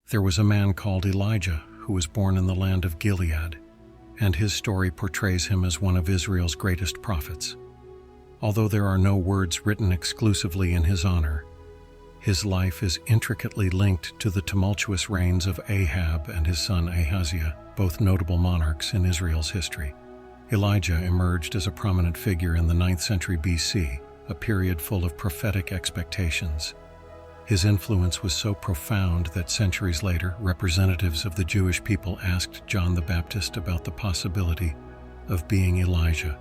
There was a man called Elijah who was born in the land of Gilead, and his story portrays him as one of Israel's greatest prophets. Although there are no words written exclusively in his honor, his life is intricately linked to the tumultuous reigns of Ahab and his son Ahaziah, both notable monarchs in Israel's history. Elijah emerged as a prominent figure in the 9th century BC, a period full of prophetic expectations. His influence was so profound that centuries later, representatives of the Jewish people asked John the Baptist about the possibility of being Elijah,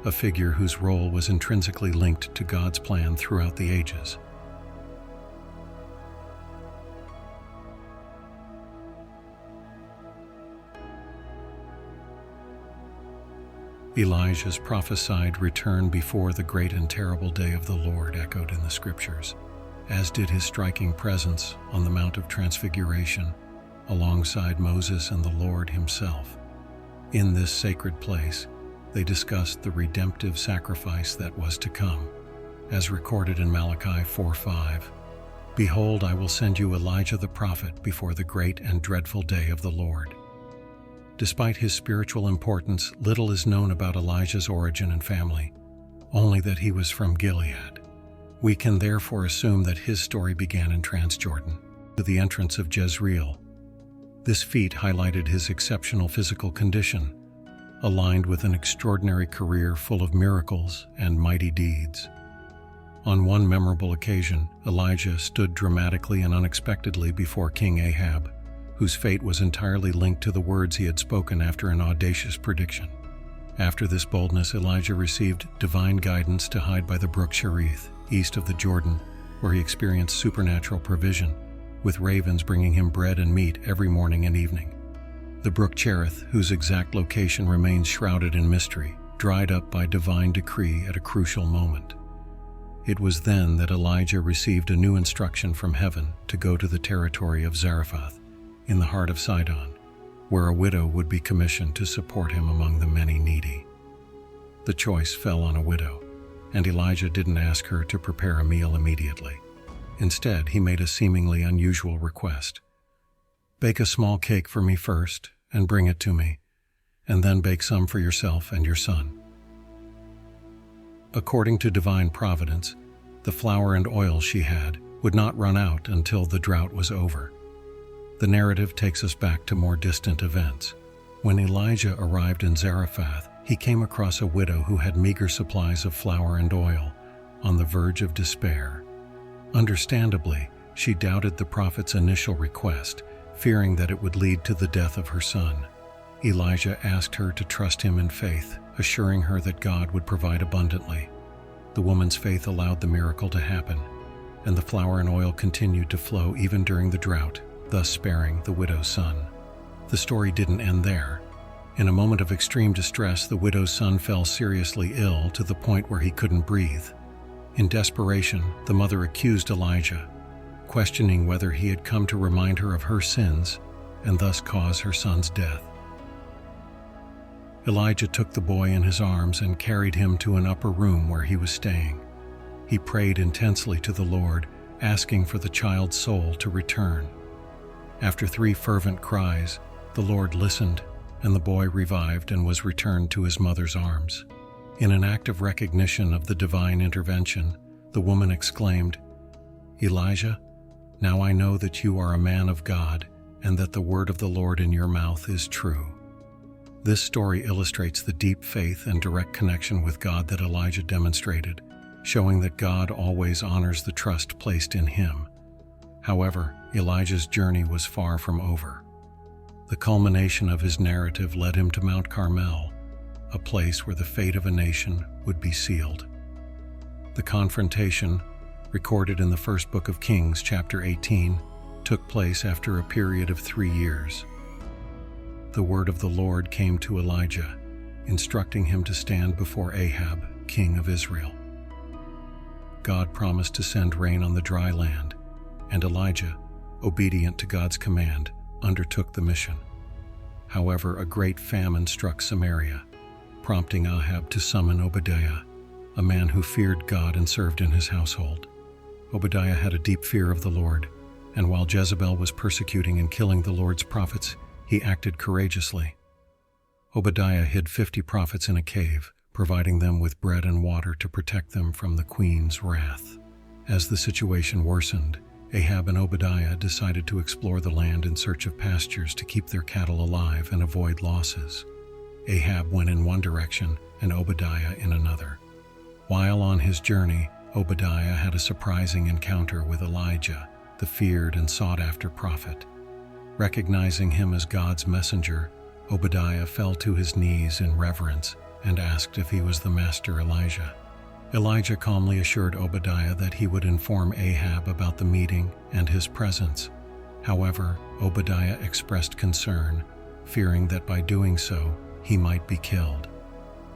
a figure whose role was intrinsically linked to God's plan throughout the ages. Elijah's prophesied return before the great and terrible day of the Lord echoed in the Scriptures, as did his striking presence on the Mount of Transfiguration alongside Moses and the Lord himself. In this sacred place, they discussed the redemptive sacrifice that was to come, as recorded in Malachi 4:5. "Behold, I will send you Elijah the prophet before the great and dreadful day of the Lord." Despite his spiritual importance, little is known about Elijah's origin and family, only that he was from Gilead. We can therefore assume that his story began in Transjordan, to the entrance of Jezreel. This feat highlighted his exceptional physical condition, aligned with an extraordinary career full of miracles and mighty deeds. On one memorable occasion, Elijah stood dramatically and unexpectedly before King Ahab, whose fate was entirely linked to the words he had spoken after an audacious prediction. After this boldness, Elijah received divine guidance to hide by the brook Cherith, east of the Jordan, where he experienced supernatural provision, with ravens bringing him bread and meat every morning and evening. The brook Cherith, whose exact location remains shrouded in mystery, dried up by divine decree at a crucial moment. It was then that Elijah received a new instruction from heaven to go to the territory of Zarephath, in the heart of Sidon, where a widow would be commissioned to support him among the many needy. The choice fell on a widow, and Elijah didn't ask her to prepare a meal immediately. Instead, he made a seemingly unusual request. "Bake a small cake for me first, and bring it to me, and then bake some for yourself and your son." According to divine providence, the flour and oil she had would not run out until the drought was over. The narrative takes us back to more distant events. When Elijah arrived in Zarephath, he came across a widow who had meager supplies of flour and oil, on the verge of despair. Understandably, she doubted the prophet's initial request, fearing that it would lead to the death of her son. Elijah asked her to trust him in faith, assuring her that God would provide abundantly. The woman's faith allowed the miracle to happen, and the flour and oil continued to flow even during the drought, thus sparing the widow's son. The story didn't end there. In a moment of extreme distress, the widow's son fell seriously ill to the point where he couldn't breathe. In desperation, the mother accused Elijah, questioning whether he had come to remind her of her sins and thus cause her son's death. Elijah took the boy in his arms and carried him to an upper room where he was staying. He prayed intensely to the Lord, asking for the child's soul to return. After 3 fervent cries, the Lord listened, and the boy revived and was returned to his mother's arms. In an act of recognition of the divine intervention, the woman exclaimed, "Elijah, now I know that you are a man of God, and that the word of the Lord in your mouth is true." This story illustrates the deep faith and direct connection with God that Elijah demonstrated, showing that God always honors the trust placed in him. However, Elijah's journey was far from over. The culmination of his narrative led him to Mount Carmel, a place where the fate of a nation would be sealed. The confrontation, recorded in the first book of Kings, chapter 18, took place after a period of 3 years. The word of the Lord came to Elijah, instructing him to stand before Ahab, king of Israel. God promised to send rain on the dry land, and Elijah, obedient to God's command, undertook the mission. However, a great famine struck Samaria, prompting Ahab to summon Obadiah, a man who feared God and served in his household. Obadiah had a deep fear of the Lord, and while Jezebel was persecuting and killing the Lord's prophets, he acted courageously. Obadiah hid 50 prophets in a cave, providing them with bread and water to protect them from the queen's wrath. As the situation worsened, Ahab and Obadiah decided to explore the land in search of pastures to keep their cattle alive and avoid losses. Ahab went in one direction and Obadiah in another. While on his journey, Obadiah had a surprising encounter with Elijah, the feared and sought-after prophet. Recognizing him as God's messenger, Obadiah fell to his knees in reverence and asked if he was the master Elijah. Elijah calmly assured Obadiah that he would inform Ahab about the meeting and his presence. However, Obadiah expressed concern, fearing that by doing so, he might be killed.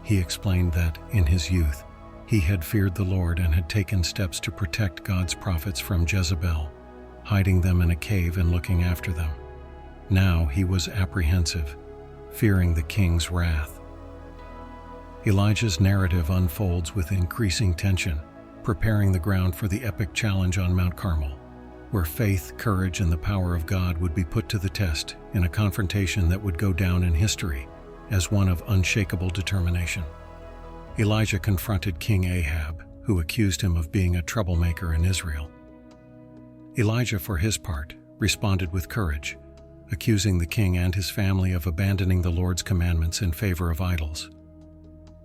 He explained that, in his youth, he had feared the Lord and had taken steps to protect God's prophets from Jezebel, hiding them in a cave and looking after them. Now he was apprehensive, fearing the king's wrath. Elijah's narrative unfolds with increasing tension, preparing the ground for the epic challenge on Mount Carmel, where faith, courage, and the power of God would be put to the test in a confrontation that would go down in history as one of unshakable determination. Elijah confronted King Ahab, who accused him of being a troublemaker in Israel. Elijah, for his part, responded with courage, accusing the king and his family of abandoning the Lord's commandments in favor of idols.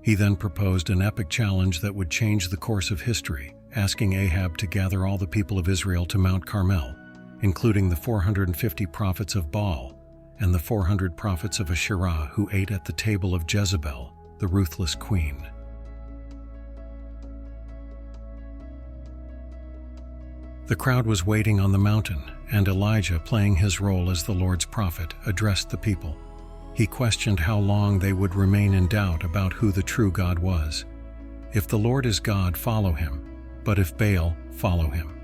He then proposed an epic challenge that would change the course of history, asking Ahab to gather all the people of Israel to Mount Carmel, including the 450 prophets of Baal and the 400 prophets of Asherah who ate at the table of Jezebel, the ruthless queen. The crowd was waiting on the mountain, and Elijah, playing his role as the Lord's prophet, addressed the people. He questioned how long they would remain in doubt about who the true God was. If the Lord is God, follow him, but if Baal, follow him.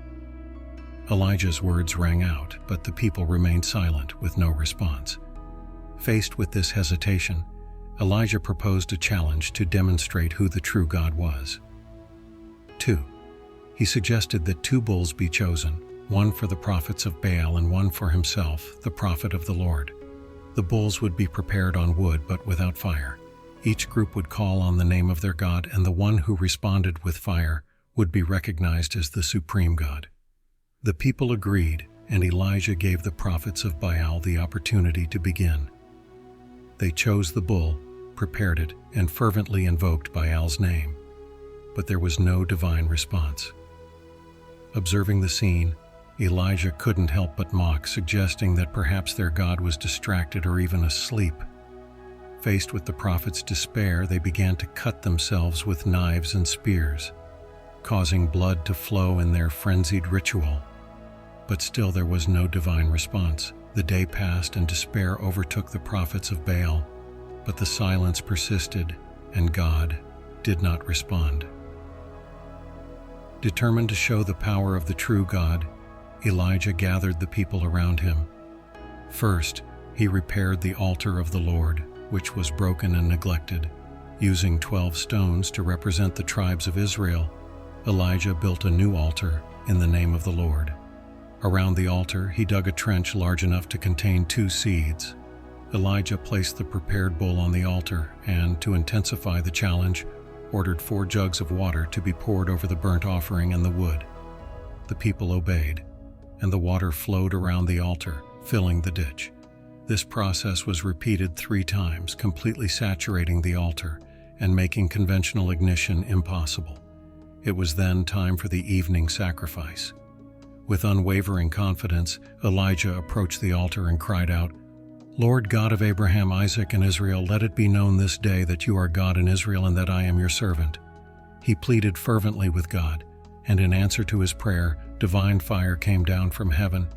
Elijah's words rang out, but the people remained silent with no response. Faced with this hesitation, Elijah proposed a challenge to demonstrate who the true God was. 2. He suggested that 2 bulls be chosen, one for the prophets of Baal and one for himself, the prophet of the Lord. The bulls would be prepared on wood but without fire. Each group would call on the name of their god, and the one who responded with fire would be recognized as the supreme God. The people agreed, and Elijah gave the prophets of Baal the opportunity to begin. They chose the bull, prepared it, and fervently invoked Baal's name. But there was no divine response. Observing the scene, Elijah couldn't help but mock, suggesting that perhaps their God was distracted or even asleep. Faced with the prophets' despair, they began to cut themselves with knives and spears, causing blood to flow in their frenzied ritual. But still there was no divine response. The day passed and despair overtook the prophets of Baal, but the silence persisted and God did not respond. Determined to show the power of the true God, Elijah gathered the people around him. First, he repaired the altar of the Lord, which was broken and neglected. Using 12 stones to represent the tribes of Israel, Elijah built a new altar in the name of the Lord. Around the altar, he dug a trench large enough to contain 2 seeds. Elijah placed the prepared bull on the altar and, to intensify the challenge, ordered 4 jugs of water to be poured over the burnt offering and the wood. The people obeyed, and the water flowed around the altar, filling the ditch. This process was repeated 3 times, completely saturating the altar and making conventional ignition impossible. It was then time for the evening sacrifice. With unwavering confidence, Elijah approached the altar and cried out, "Lord God of Abraham, Isaac, and Israel, let it be known this day that you are God in Israel and that I am your servant." He pleaded fervently with God, and in answer to his prayer, divine fire came down from heaven,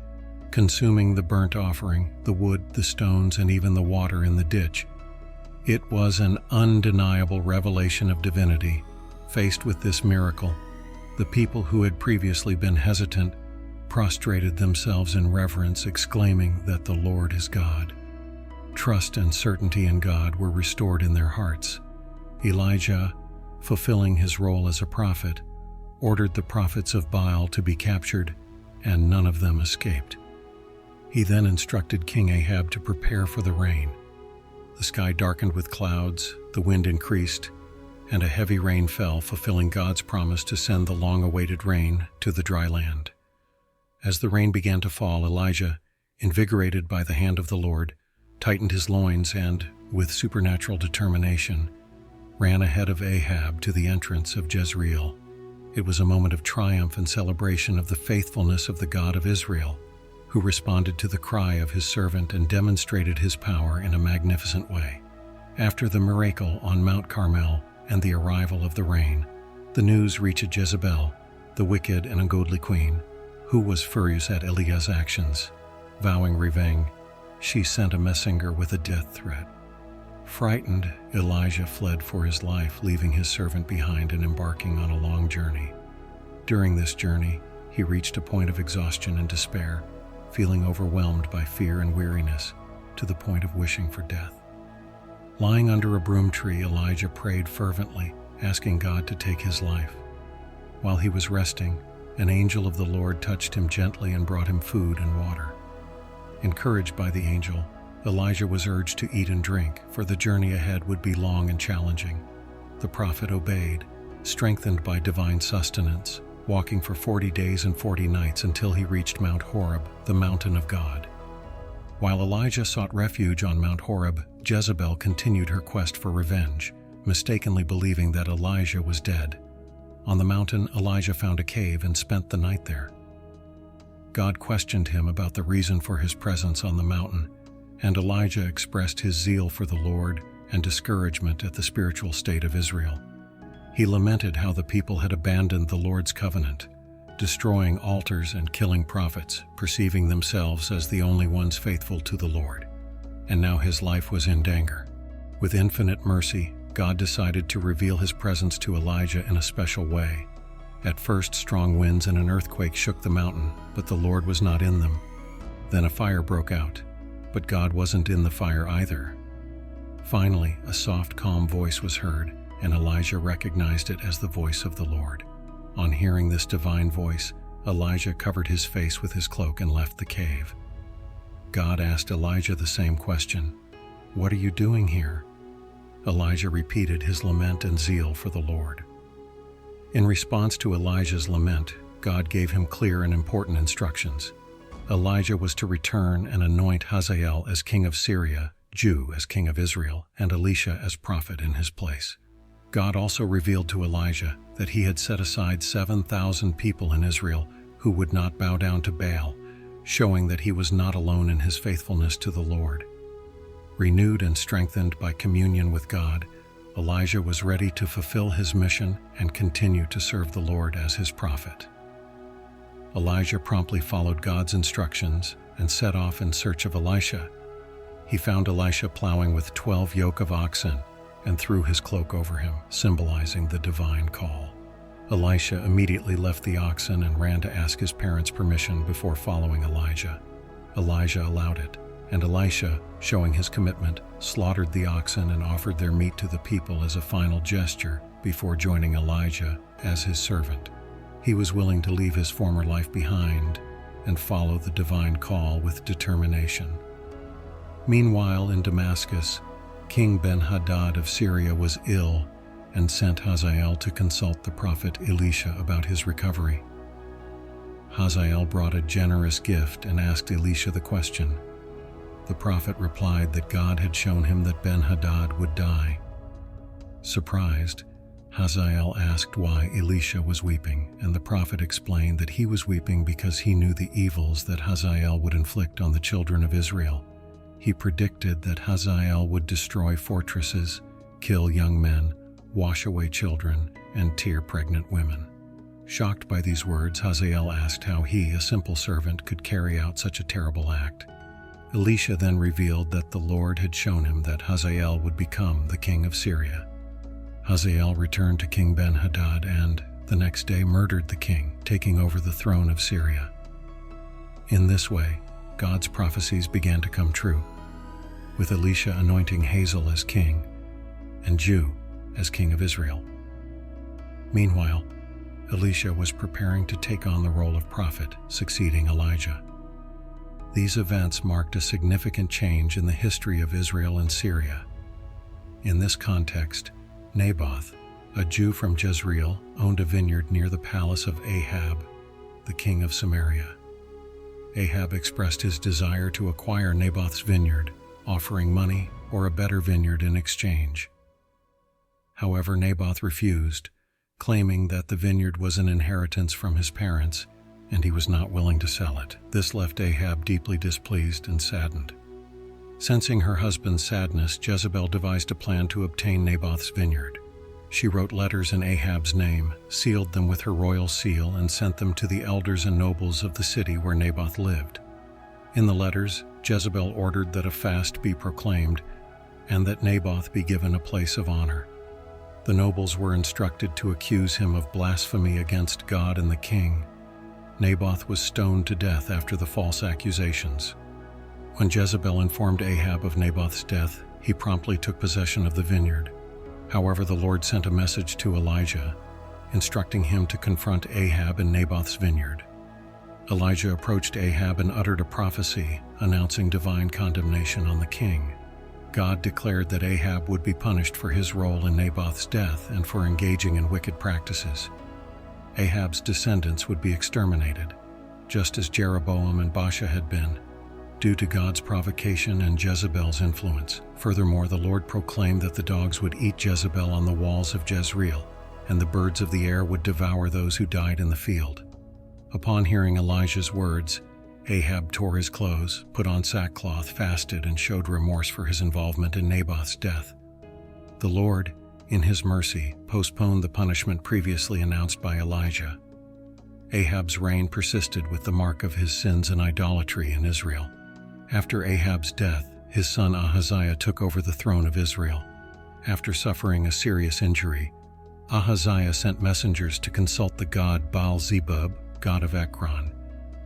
consuming the burnt offering, the wood, the stones, and even the water in the ditch. It was an undeniable revelation of divinity. Faced with this miracle, the people who had previously been hesitant prostrated themselves in reverence, exclaiming that the Lord is God. Trust and certainty in God were restored in their hearts. Elijah, fulfilling his role as a prophet, ordered the prophets of Baal to be captured and none of them escaped. He then instructed King Ahab to prepare for the rain. The sky darkened with clouds, the wind increased, and a heavy rain fell, fulfilling God's promise to send the long-awaited rain to the dry land. As the rain began to fall, Elijah, invigorated by the hand of the Lord, tightened his loins and, with supernatural determination, ran ahead of Ahab to the entrance of Jezreel. It was a moment of triumph and celebration of the faithfulness of the God of Israel, who responded to the cry of his servant and demonstrated his power in a magnificent way. After the miracle on Mount Carmel and the arrival of the rain, the news reached Jezebel, the wicked and ungodly queen, who was furious at Elijah's actions. Vowing revenge, she sent a messenger with a death threat. Frightened, Elijah fled for his life, leaving his servant behind and embarking on a long journey. During this journey, he reached a point of exhaustion and despair, feeling overwhelmed by fear and weariness, to the point of wishing for death. Lying under a broom tree, Elijah prayed fervently, asking God to take his life. While he was resting, an angel of the Lord touched him gently and brought him food and water. Encouraged by the angel, Elijah was urged to eat and drink, for the journey ahead would be long and challenging. The prophet obeyed, strengthened by divine sustenance, walking for 40 days and 40 nights until he reached Mount Horeb, the mountain of God. While Elijah sought refuge on Mount Horeb, Jezebel continued her quest for revenge, mistakenly believing that Elijah was dead. On the mountain, Elijah found a cave and spent the night there. God questioned him about the reason for his presence on the mountain, and Elijah expressed his zeal for the Lord and discouragement at the spiritual state of Israel. He lamented how the people had abandoned the Lord's covenant, destroying altars and killing prophets, perceiving themselves as the only ones faithful to the Lord. And now his life was in danger. With infinite mercy, God decided to reveal his presence to Elijah in a special way. At first, strong winds and an earthquake shook the mountain, but the Lord was not in them. Then a fire broke out, but God wasn't in the fire either. Finally, a soft, calm voice was heard, and Elijah recognized it as the voice of the Lord. On hearing this divine voice, Elijah covered his face with his cloak and left the cave. God asked Elijah the same question, "What are you doing here?" Elijah repeated his lament and zeal for the Lord. In response to Elijah's lament, God gave him clear and important instructions. Elijah was to return and anoint Hazael as king of Syria, Jehu as king of Israel, and Elisha as prophet in his place. God also revealed to Elijah that he had set aside 7,000 people in Israel who would not bow down to Baal, showing that he was not alone in his faithfulness to the Lord. Renewed and strengthened by communion with God, Elijah was ready to fulfill his mission and continue to serve the Lord as his prophet. Elijah promptly followed God's instructions and set off in search of Elisha. He found Elisha plowing with 12 yoke of oxen and threw his cloak over him, symbolizing the divine call. Elisha immediately left the oxen and ran to ask his parents' permission before following Elijah. Elijah allowed it, and Elisha, showing his commitment, slaughtered the oxen and offered their meat to the people as a final gesture before joining Elijah as his servant. He was willing to leave his former life behind and follow the divine call with determination. Meanwhile, in Damascus, King Ben-Hadad of Syria was ill and sent Hazael to consult the prophet Elisha about his recovery. Hazael brought a generous gift and asked Elisha the question. The prophet replied that God had shown him that Ben-Hadad would die. Surprised, Hazael asked why Elisha was weeping, and the prophet explained that he was weeping because he knew the evils that Hazael would inflict on the children of Israel. He predicted that Hazael would destroy fortresses, kill young men, wash away children, and tear pregnant women. Shocked by these words, Hazael asked how he, a simple servant, could carry out such a terrible act. Elisha then revealed that the Lord had shown him that Hazael would become the king of Syria. Hazael returned to King Ben-Hadad and, the next day, murdered the king, taking over the throne of Syria. In this way, God's prophecies began to come true, with Elisha anointing Hazael as king and Jehu as king of Israel. Meanwhile, Elisha was preparing to take on the role of prophet, succeeding Elijah. These events marked a significant change in the history of Israel and Syria. In this context, Naboth, a Jew from Jezreel, owned a vineyard near the palace of Ahab, the king of Samaria. Ahab expressed his desire to acquire Naboth's vineyard, offering money or a better vineyard in exchange. However, Naboth refused, claiming that the vineyard was an inheritance from his parents, and he was not willing to sell it. This left Ahab deeply displeased and saddened. Sensing her husband's sadness, Jezebel devised a plan to obtain Naboth's vineyard. She wrote letters in Ahab's name, sealed them with her royal seal, and sent them to the elders and nobles of the city where Naboth lived. In the letters, Jezebel ordered that a fast be proclaimed and that Naboth be given a place of honor. The nobles were instructed to accuse him of blasphemy against God and the king. Naboth was stoned to death after the false accusations. When Jezebel informed Ahab of Naboth's death, he promptly took possession of the vineyard. However, the Lord sent a message to Elijah, instructing him to confront Ahab in Naboth's vineyard. Elijah approached Ahab and uttered a prophecy, announcing divine condemnation on the king. God declared that Ahab would be punished for his role in Naboth's death and for engaging in wicked practices. Ahab's descendants would be exterminated, just as Jeroboam and Baasha had been, due to God's provocation and Jezebel's influence. Furthermore, the Lord proclaimed that the dogs would eat Jezebel on the walls of Jezreel, and the birds of the air would devour those who died in the field. Upon hearing Elijah's words, Ahab tore his clothes, put on sackcloth, fasted, and showed remorse for his involvement in Naboth's death. The Lord, in his mercy, postponed the punishment previously announced by Elijah. Ahab's reign persisted with the mark of his sins and idolatry in Israel. After Ahab's death, his son Ahaziah took over the throne of Israel. After suffering a serious injury, Ahaziah sent messengers to consult the god Baal-zebub, god of Ekron,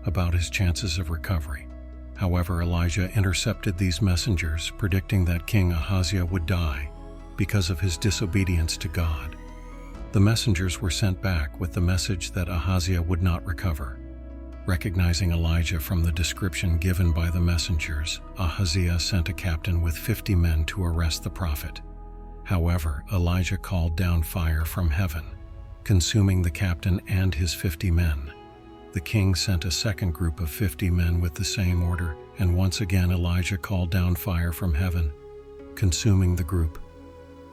about his chances of recovery. However, Elijah intercepted these messengers, predicting that King Ahaziah would die because of his disobedience to God. The messengers were sent back with the message that Ahaziah would not recover. Recognizing Elijah from the description given by the messengers, Ahaziah sent a captain with 50 men to arrest the prophet. However, Elijah called down fire from heaven, consuming the captain and his 50 men. The king sent a second group of 50 men with the same order, and once again Elijah called down fire from heaven, consuming the group.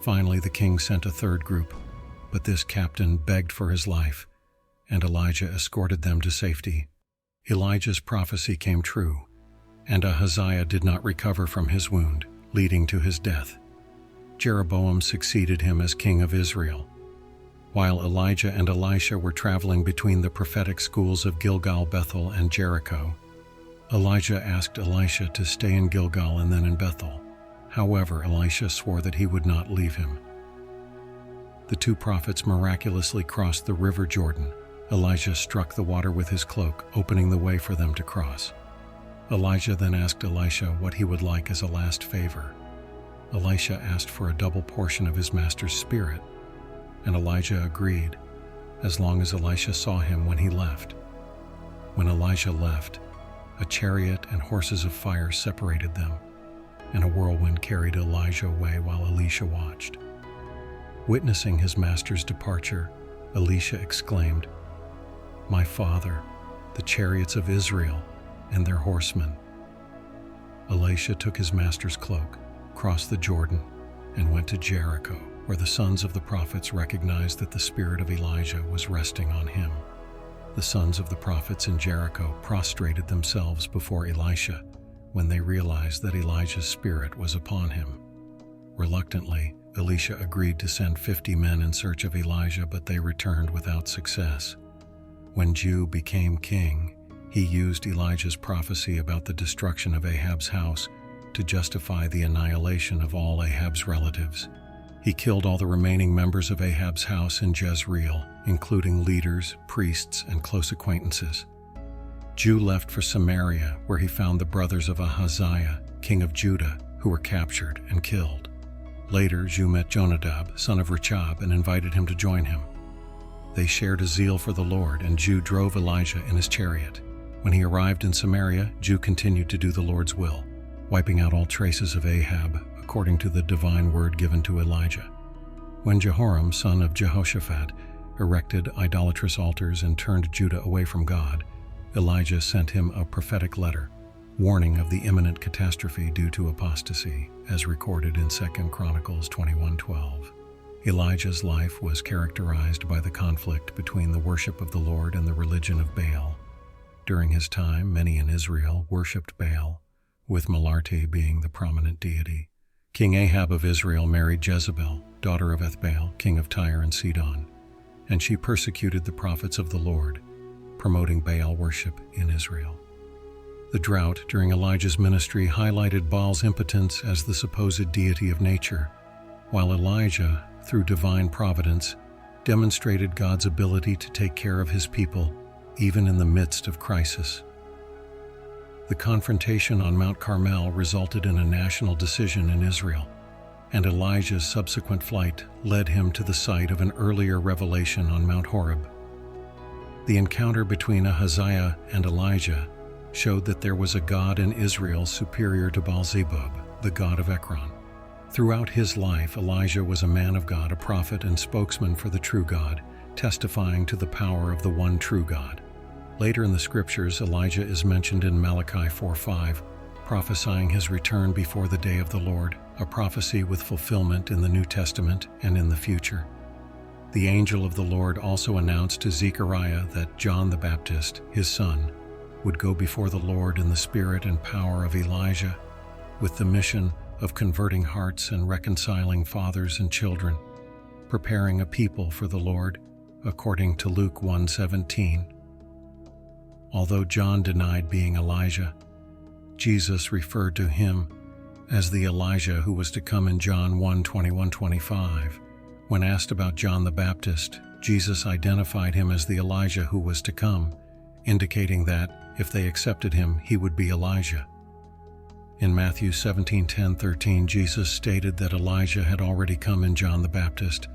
Finally, the king sent a third group, but this captain begged for his life, and Elijah escorted them to safety. Elijah's prophecy came true, and Ahaziah did not recover from his wound, leading to his death. Jeroboam succeeded him as king of Israel. While Elijah and Elisha were traveling between the prophetic schools of Gilgal, Bethel, and Jericho, Elijah asked Elisha to stay in Gilgal and then in Bethel. However, Elisha swore that he would not leave him. The two prophets miraculously crossed the river Jordan. Elijah struck the water with his cloak, opening the way for them to cross. Elijah then asked Elisha what he would like as a last favor. Elisha asked for a double portion of his master's spirit, and Elijah agreed, as long as Elisha saw him when he left. When Elijah left, a chariot and horses of fire separated them, and a whirlwind carried Elijah away while Elisha watched. Witnessing his master's departure, Elisha exclaimed, "My father, the chariots of Israel and their horsemen." Elisha took his master's cloak, crossed the Jordan, and went to Jericho, where the sons of the prophets recognized that the spirit of Elijah was resting on him. The sons of the prophets in Jericho prostrated themselves before Elisha when they realized that Elijah's spirit was upon him. Reluctantly, Elisha agreed to send 50 men in search of Elijah, but they returned without success. When Jehu became king, he used Elijah's prophecy about the destruction of Ahab's house to justify the annihilation of all Ahab's relatives. He killed all the remaining members of Ahab's house in Jezreel, including leaders, priests, and close acquaintances. Jehu left for Samaria, where he found the brothers of Ahaziah, king of Judah, who were captured and killed. Later, Jehu met Jonadab, son of Rechab, and invited him to join him. They shared a zeal for the Lord, and Jehu drove Elijah in his chariot. When he arrived in Samaria, Jehu continued to do the Lord's will, wiping out all traces of Ahab, according to the divine word given to Elijah. When Jehoram, son of Jehoshaphat, erected idolatrous altars and turned Judah away from God, Elijah sent him a prophetic letter, warning of the imminent catastrophe due to apostasy, as recorded in 2 Chronicles 21:12. Elijah's life was characterized by the conflict between the worship of the Lord and the religion of Baal. During his time, many in Israel worshipped Baal, with Malarti being the prominent deity. King Ahab of Israel married Jezebel, daughter of Ethbaal, king of Tyre and Sidon, and she persecuted the prophets of the Lord, promoting Baal worship in Israel. The drought during Elijah's ministry highlighted Baal's impotence as the supposed deity of nature, while Elijah, through divine providence, demonstrated God's ability to take care of his people, even in the midst of crisis. The confrontation on Mount Carmel resulted in a national decision in Israel, and Elijah's subsequent flight led him to the site of an earlier revelation on Mount Horeb. The encounter between Ahaziah and Elijah showed that there was a God in Israel superior to Baal-zebub, the god of Ekron. Throughout his life, Elijah was a man of God, a prophet and spokesman for the true God, testifying to the power of the one true God. Later in the scriptures, Elijah is mentioned in Malachi 4:5, prophesying his return before the day of the Lord, a prophecy with fulfillment in the New Testament and in the future. The angel of the Lord also announced to Zechariah that John the Baptist, his son, would go before the Lord in the spirit and power of Elijah, with the mission of converting hearts and reconciling fathers and children, preparing a people for the Lord, according to Luke 1:17. Although John denied being Elijah, Jesus referred to him as the Elijah who was to come in John 1:21-25. When asked about John the Baptist, Jesus identified him as the Elijah who was to come, indicating that, if they accepted him, he would be Elijah. In Matthew 17:10-13, Jesus stated that Elijah had already come in John the Baptist,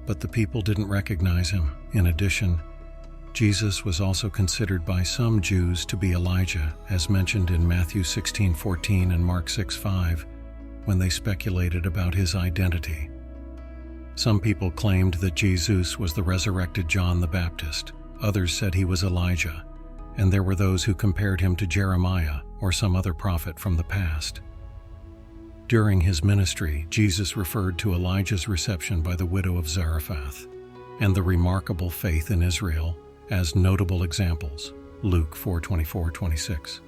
but the people didn't recognize him. In addition, Jesus was also considered by some Jews to be Elijah, as mentioned in Matthew 16:14 and Mark 6:5, when they speculated about his identity. Some people claimed that Jesus was the resurrected John the Baptist. Others said he was Elijah, and there were those who compared him to Jeremiah or some other prophet from the past. During his ministry, Jesus referred to Elijah's reception by the widow of Zarephath and the remarkable faith in Israel as notable examples, Luke 4:24-26.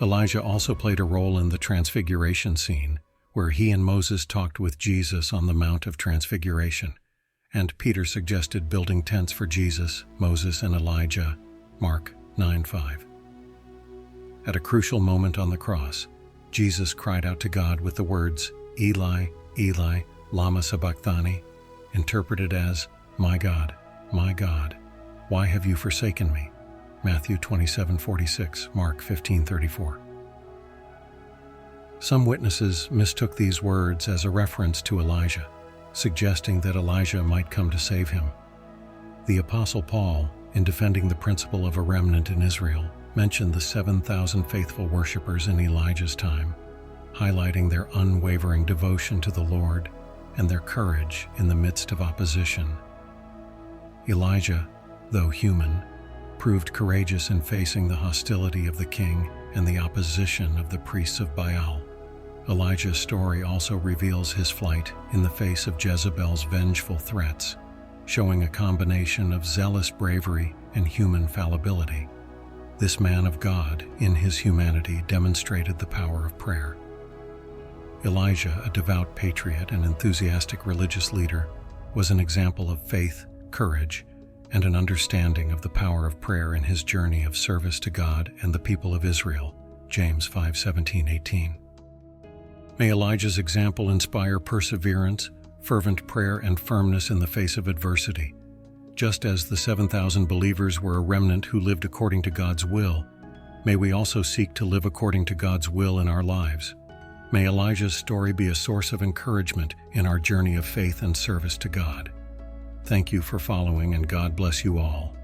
Elijah also played a role in the Transfiguration scene, where he and Moses talked with Jesus on the Mount of Transfiguration, and Peter suggested building tents for Jesus, Moses, and Elijah, Mark 9:5. At a crucial moment on the cross, Jesus cried out to God with the words, "Eli, Eli, lama sabachthani," interpreted as, my God, why have you forsaken me?" Matthew 27:46, Mark 15:34. Some witnesses mistook these words as a reference to Elijah, suggesting that Elijah might come to save him. The Apostle Paul, in defending the principle of a remnant in Israel, mentioned the 7,000 faithful worshippers in Elijah's time, highlighting their unwavering devotion to the Lord and their courage in the midst of opposition. Elijah, though human, proved courageous in facing the hostility of the king and the opposition of the priests of Baal. Elijah's story also reveals his flight in the face of Jezebel's vengeful threats, showing a combination of zealous bravery and human fallibility. This man of God, in his humanity, demonstrated the power of prayer. Elijah, a devout patriot and enthusiastic religious leader, was an example of faith, courage, and an understanding of the power of prayer in his journey of service to God and the people of Israel, James 5:17-18. May Elijah's example inspire perseverance, fervent prayer, and firmness in the face of adversity. Just as the 7,000 believers were a remnant who lived according to God's will, may we also seek to live according to God's will in our lives. May Elijah's story be a source of encouragement in our journey of faith and service to God. Thank you for following, and God bless you all.